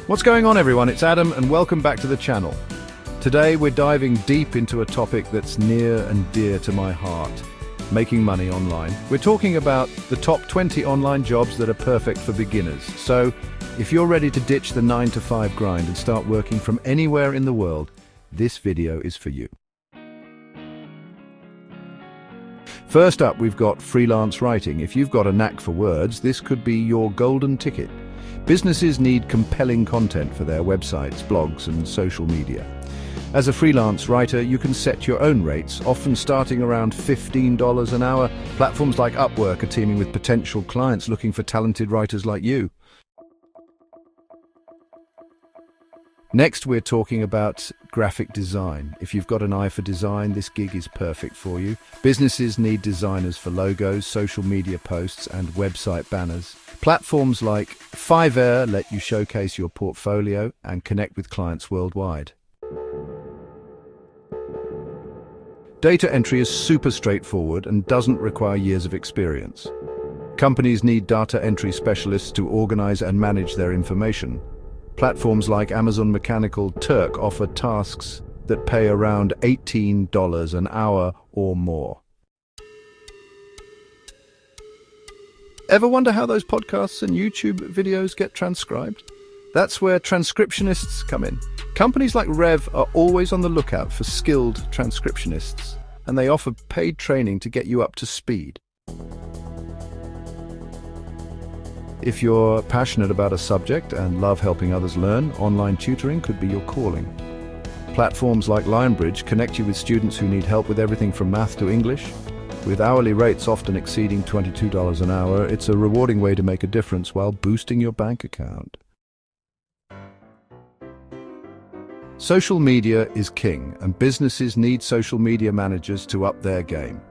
What's going on, everyone? It's Adam and welcome back to the channel. Today we're diving deep into a topic that's near and dear to my heart, making money online. We're talking about the top 20 online jobs that are perfect for beginners. So if you're ready to ditch the 9-to-5 grind and start working from anywhere in the world, this video is for you. First up, we've got freelance writing. If you've got a knack for words, this could be your golden ticket. Businesses need compelling content for their websites, blogs, and social media. As a freelance writer, you can set your own rates, often starting around $15 an hour. Platforms like Upwork are teaming with potential clients looking for talented writers like you. Next, we're talking about graphic design. If you've got an eye for design, this gig is perfect for you. Businesses need designers for logos, social media posts, and website banners. Platforms like Fiverr let you showcase your portfolio and connect with clients worldwide. Data entry is super straightforward and doesn't require years of experience. Companies need data entry specialists to organize and manage their information. Platforms like Amazon Mechanical Turk offer tasks that pay around $18 an hour or more. Ever wonder how those podcasts and YouTube videos get transcribed? That's where transcriptionists come in. Companies like Rev are always on the lookout for skilled transcriptionists, and they offer paid training to get you up to speed. If you're passionate about a subject and love helping others learn, online tutoring could be your calling. Platforms like Lionbridge connect you with students who need help with everything from math to English. With hourly rates often exceeding $22 an hour, it's a rewarding way to make a difference while boosting your bank account. Social media is king, and businesses need social media managers to up their game.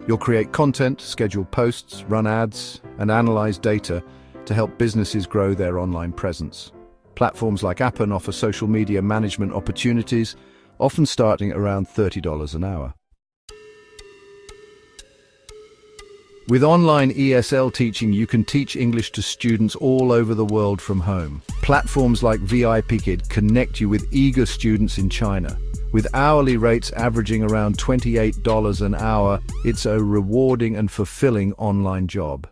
You'll create content, schedule posts, run ads, and analyze data to help businesses grow their online presence. Platforms like Appen offer social media management opportunities, often starting around $30 an hour. With online ESL teaching, you can teach English to students all over the world from home. Platforms like VIPKid connect you with eager students in China. With hourly rates averaging around $28 an hour, it's a rewarding and fulfilling online job.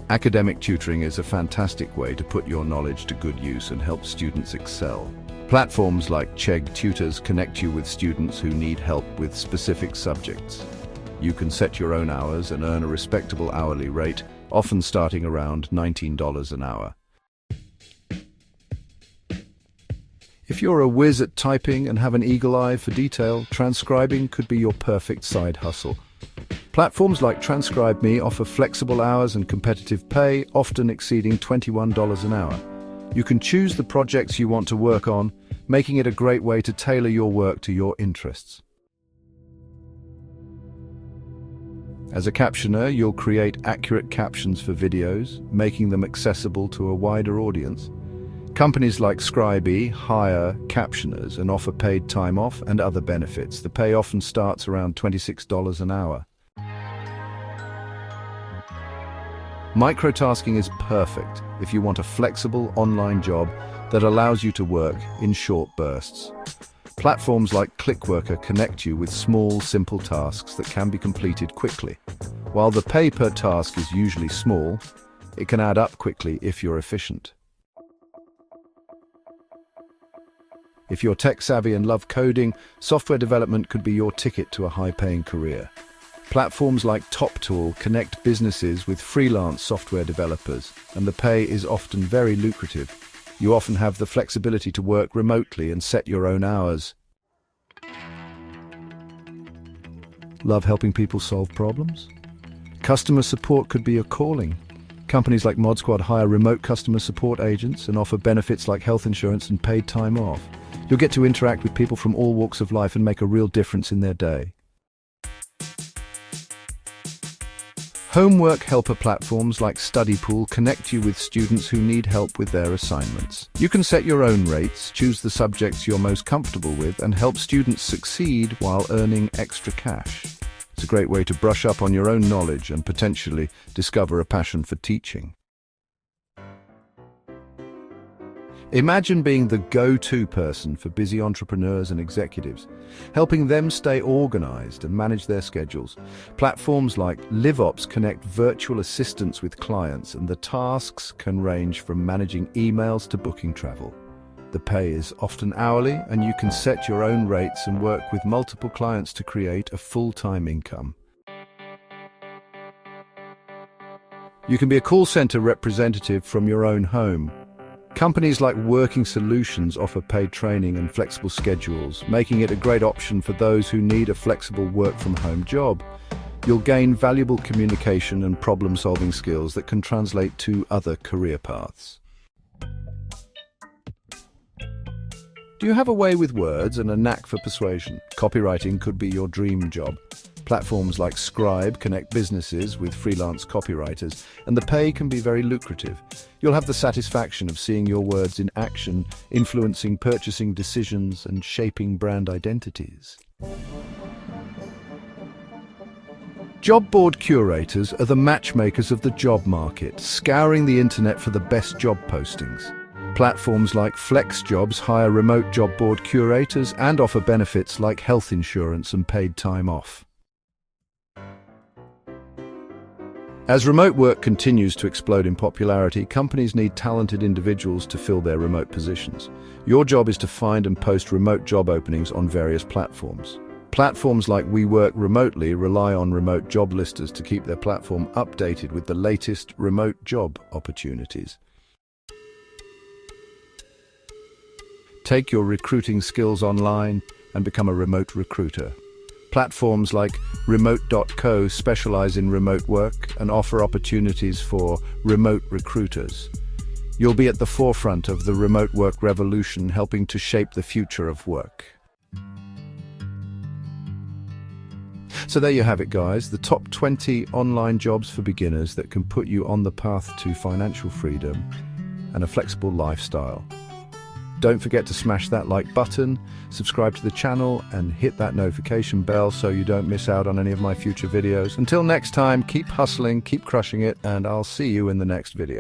Academic tutoring is a fantastic way to put your knowledge to good use and help students excel. Platforms like Chegg Tutors connect you with students who need help with specific subjects. You can set your own hours and earn a respectable hourly rate, often starting around $19 an hour. If you're a whiz at typing and have an eagle eye for detail, transcribing could be your perfect side hustle. Platforms like TranscribeMe offer flexible hours and competitive pay, often exceeding $21 an hour. You can choose the projects you want to work on, making it a great way to tailor your work to your interests. As a captioner, you'll create accurate captions for videos, making them accessible to a wider audience. Companies like Scribey hire captioners and offer paid time off and other benefits. The pay often starts around $26 an hour. Microtasking is perfect if you want a flexible online job that allows you to work in short bursts. Platforms like Clickworker connect you with small, simple tasks that can be completed quickly. While the pay per task is usually small, it can add up quickly if you're efficient. If you're tech-savvy and love coding, software development could be your ticket to a high-paying career. Platforms like TopTool connect businesses with freelance software developers, and the pay is often very lucrative. You often have the flexibility to work remotely and set your own hours. Love helping people solve problems? Customer support could be a calling. Companies like ModSquad hire remote customer support agents and offer benefits like health insurance and paid time off. You'll get to interact with people from all walks of life and make a real difference in their day. Homework helper platforms like Studypool connect you with students who need help with their assignments. You can set your own rates, choose the subjects you're most comfortable with, and help students succeed while earning extra cash. It's a great way to brush up on your own knowledge and potentially discover a passion for teaching. Imagine being the go-to person for busy entrepreneurs and executives, helping them stay organized and manage their schedules. Platforms like LiveOps connect virtual assistants with clients, and the tasks can range from managing emails to booking travel. The pay is often hourly, and you can set your own rates and work with multiple clients to create a full-time income. You can be a call center representative from your own home. Companies like Working Solutions offer paid training and flexible schedules, making it a great option for those who need a flexible work-from-home job. You'll gain valuable communication and problem-solving skills that can translate to other career paths. Do you have a way with words and a knack for persuasion? Copywriting could be your dream job. Platforms like Scribe connect businesses with freelance copywriters, and the pay can be very lucrative. You'll have the satisfaction of seeing your words in action, influencing purchasing decisions and shaping brand identities. Job board curators are the matchmakers of the job market, scouring the internet for the best job postings. Platforms like FlexJobs hire remote job board curators and offer benefits like health insurance and paid time off. As remote work continues to explode in popularity, companies need talented individuals to fill their remote positions. Your job is to find and post remote job openings on various platforms. Platforms like We Work Remotely rely on remote job listers to keep their platform updated with the latest remote job opportunities. Take your recruiting skills online and become a remote recruiter. Platforms like Remote.co specialize in remote work and offer opportunities for remote recruiters. You'll be at the forefront of the remote work revolution, helping to shape the future of work. So there you have it, guys, the top 20 online jobs for beginners that can put you on the path to financial freedom and a flexible lifestyle. Don't forget to smash that like button, subscribe to the channel, and hit that notification bell so you don't miss out on any of my future videos. Until next time, keep hustling, keep crushing it, and I'll see you in the next video.